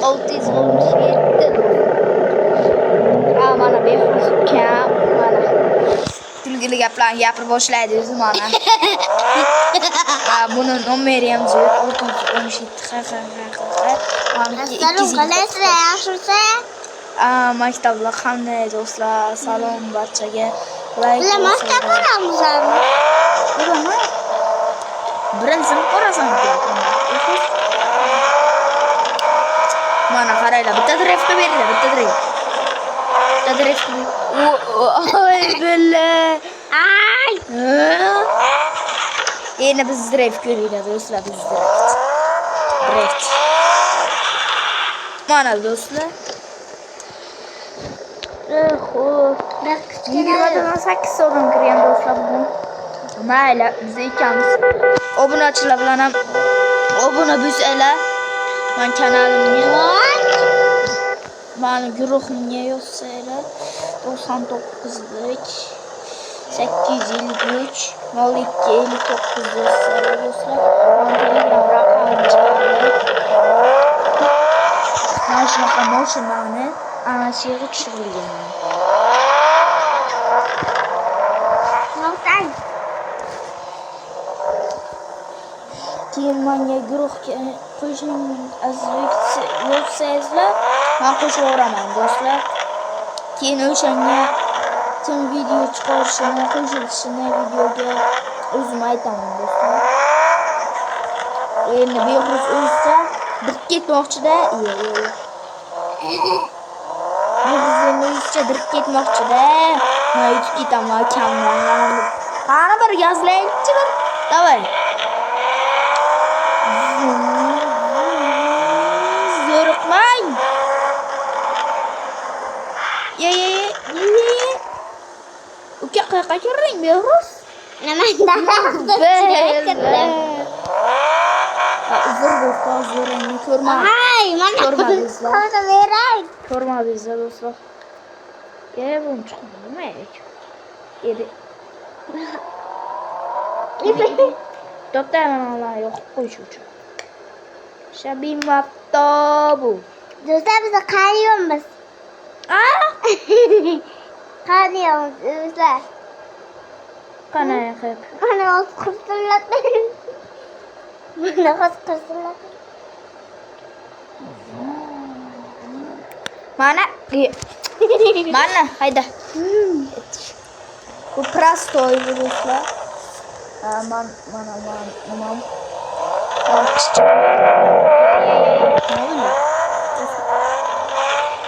677 mana Behruz ukam mana kulgili gaplarni gapira boshlaydi o'zi mana. Buni nomeri ham yo'q 617 Assalomu alaykum, yaxshimisiz? Maktablar qanday do'stlar? Salom barchaga. Bular maktab boramizmi? Bilaman. Birinchini ko'rasan. Mana qaranglar, bitta drefga beringlar, bitta dref. Bitta drefga. Oy billa. Ay! Endi biz dref ko'ringlar do'stlar, biz dref. Mana do'stlar. Xo'p, 28 so'm kirgan do'stlar bugun. Mayli, biz ikamiz obunachilar bilan ham obuna bo'lsanglar, men kanalimga mani guruhimga yozsanglar 99lik 853 0259 do'stlar. Men Telegram raqamim chiqadi. Mana shunaqa mashinani ana shu yerga tushirganman. Keyin menga guruhga qo'shing yozsangizlar, men qo'shib yuboraman do'stlar. Keyin o'shanga kim video chiqarishini, qo'shilishini videoga o'zim aytaman do'stlar. Endi Behruz o'zsa birib ketmoqchida, Behruzning o'zicha birib ketmoqchida. Men yutib ketaman kamdan. Qani bir yozlaychi bir. Davay. Zo'riqmang. Ye. Uka qayerga kirding Behruz? Uzr do'stlar, zo'ringni ko'rmadim. Ay, mana foto beray. Ko'rmadingiz do'stlar. Buncha chiqmaydi. Edi. To'xta, mana yo'q qo'yish uchun. Shabim vaqto bu. Do'stlar biz qarayapmiz. Qarayapmiz do'stlar. Qanday qilib? Qani o'z qirsillatdi. Mana o'z qirsillatdi. Mana hayda. Bu prostoy do'stlar. Mana.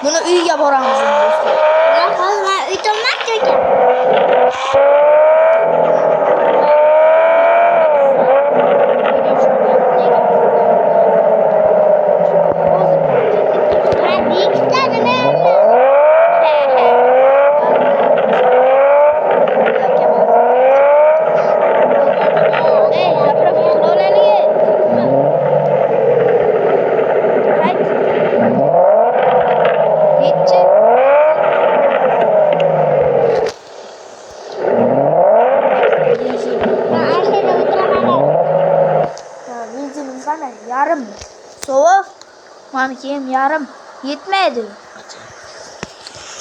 Buni uyga boramiz do'stlar. Men uydaman ekan. Yarım soğuk. Mankim yarım yetmedi.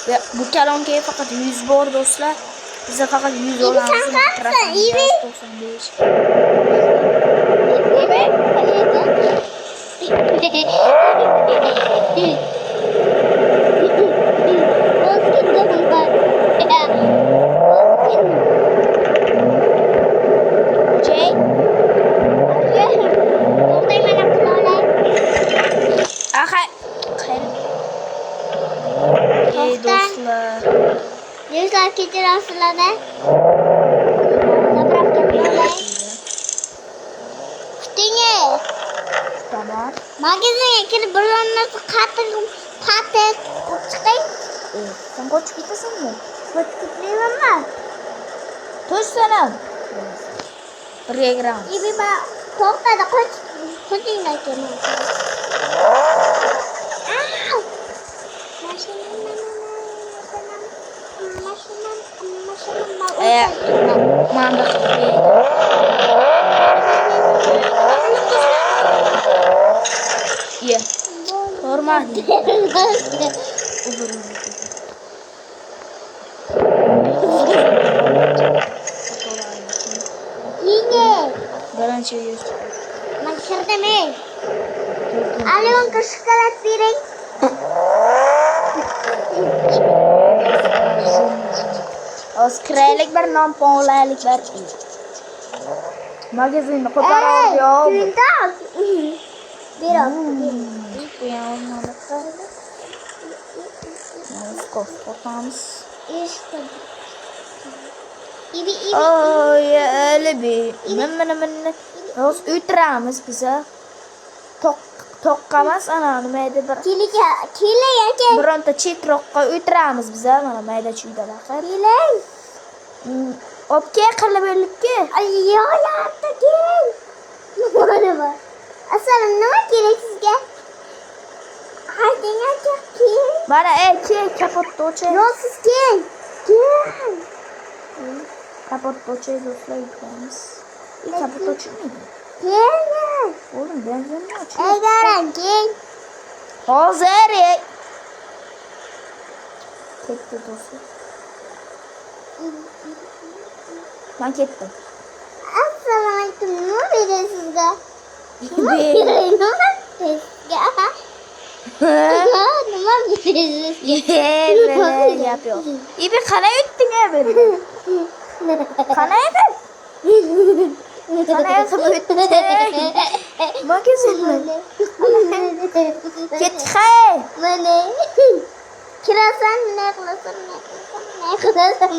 Ve bu kalonkaya fakat 100 bor dostlar. Bize fakat 100 olan. Sen kaçsın? İyi. 95. Do'stlar kechirasizlar-da. Zapravka qilay. Kutinga. Tamam. Magazinga kirib birortasi qattiq chiqing. Sen qochib ketasanmi? Qochib ketmayman. To'shsana. Birga kiramiz. Ibi to'xtada qochinglar keling. Manda. Iya. Sorma. Yine. Garan çeviriyorsun. Maksudnya nih. Alim ke sekolah piring. Oskraylik bir non-ponlaylik bir. Magazinni ko'tarib Pintar. Biraz. Bu yanılmadı. Korkmamız. İşte. İbi. Oy öyle bir. Men. Biz ütramiz bize. Tokkamaz anani mayda bir. Kili ya ke. Bironta chetroqqa o'tiramiz biza mana mayda chuyda baqir. Kili. Opke qilib berlikki. Ay yo yaptı gel. Mana bak. Asalım nima kerak sizga? Haydang aka kel. Mana kapottoche. Yo siz kel. Kel. Kapottoche do'stlar yutamiz. Kapottoche miydi? Kel. Oğlum benzinli aç. Garan kel. Hozir. Ketdi do'stlar. Ben ketdim. Assalomu alaykum. Nima berasiz sizga? Nima Ber. berasiz sizga? Nima berasiz sizga? Yapıyor. İyi bir kana yutding ya beni. Kana yedi. Kana yutib o'tdi. Magazinmi? Ketdik hay. Mana. Kirasan ne qilasan? Ne qilasan?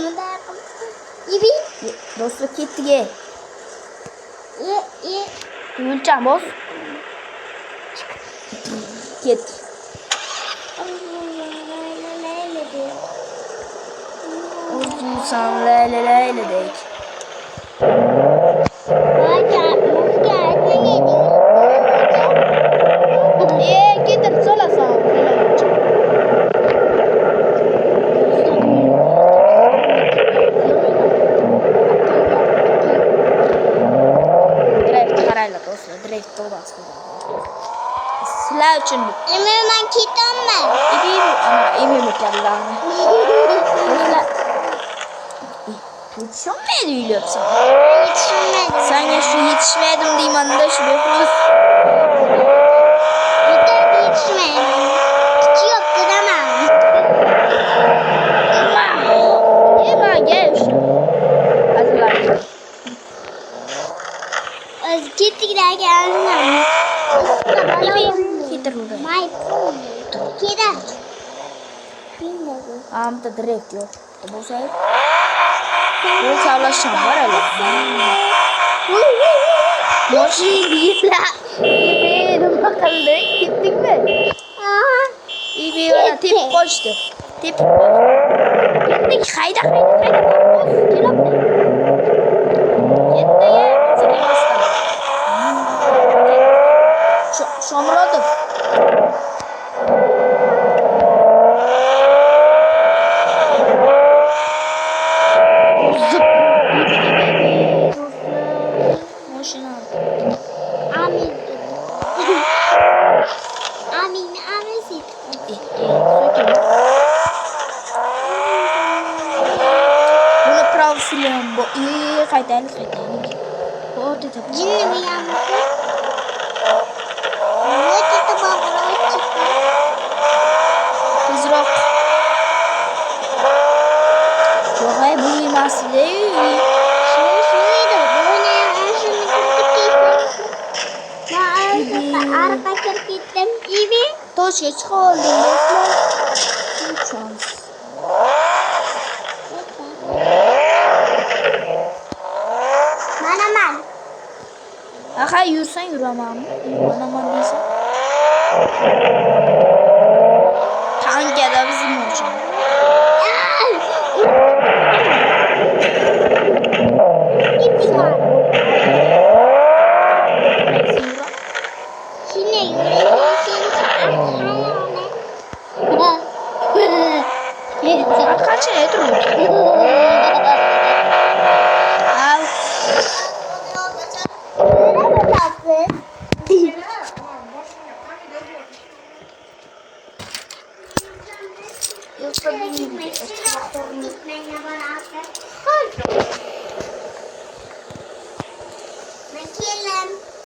Ibi. Do'stlar ketdik. Ye. Yulchan boz. Ketdik. Uzun leyli deyik. Getir sola sağa. Direkt karayla do'stlar, direkt to'g'ri. Sizlar uchun Men ketaman. imi mukallani. Do'stlar. Yetişmedi biliyorsun. Yetişmedim. Sen şu yetişmedim deyman da şu befuz. Yetişmedim. Hiç yok gidemem. Yema gel şu. Hazırlar. Gittik derken Getir buraya. My phone. Kira. Bilmiyorum. Amta direkt yok. Bu şey. Bu çalışan var öyle. Boşu değil la. İyi bakalım gittik mi? İyi bir yana tip koştu. Tip gittik hayda. Gelap ne? Gitti ya. Seni hasta. Şomladı. Amin. Amin sih. Bunu pravsilim bu. İyi kaytaylı. O tetap. Jinni mi yapmışsın? Ne çıktı baba? Ne çıktı? Tezroq. Yo'g'ay bu emasdi. Şuydu. Bu ne? Şunu kırdık. Arpa kırpittim gibi. Toshga chiqib olding do'stlar. Uchamiz. Manaman. Aha yursan yuramanmi? Yuraman deysan. Tankada bizim uchun. Gittik var. Yura. Şimdi yürüyüşün Kaçın edir o? Al. Yoksa bilmiyorum.